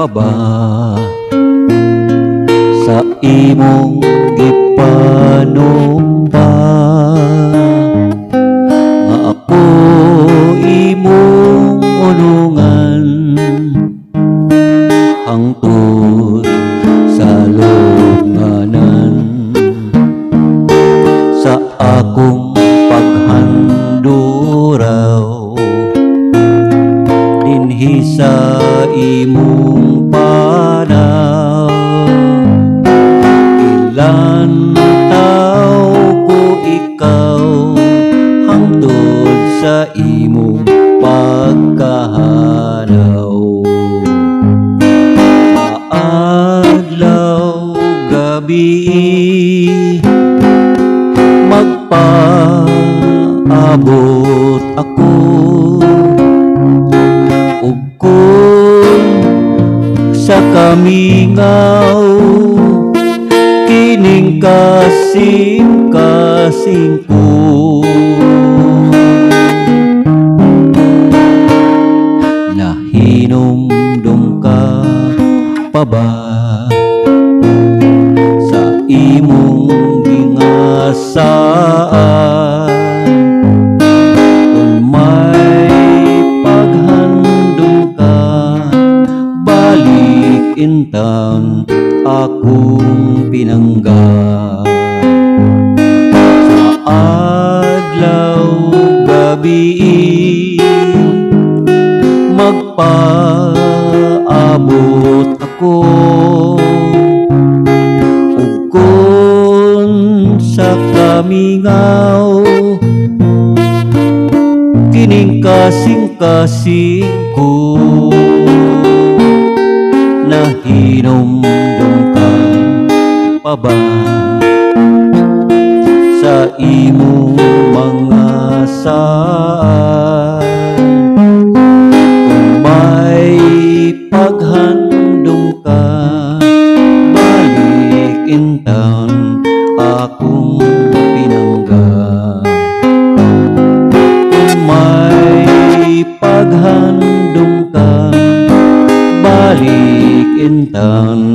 pa ba sa imong gipanumpa nga ako imong unungan hangtod sa lubnganan sa akong paghanduraw dinhi sa imong panaw. Ilan taw ko ikaw hangtod sa imong pagkahanaw. Adlaw gabi magpaabot ako ug kung sa kamingaw kining kasing-kasing ko nahinumdum ka pa ba sa imong gingasaan kung may paghandom ka balik intang akong pinangga sa adlaw gabi magpaabot ako ug kung sa kamingaw kining kasing-kasing ko nahinumdum ka pa ba sa imong mga saan kung may paghandom ka balik intang akong pinangga kung may paghandom ka balik intang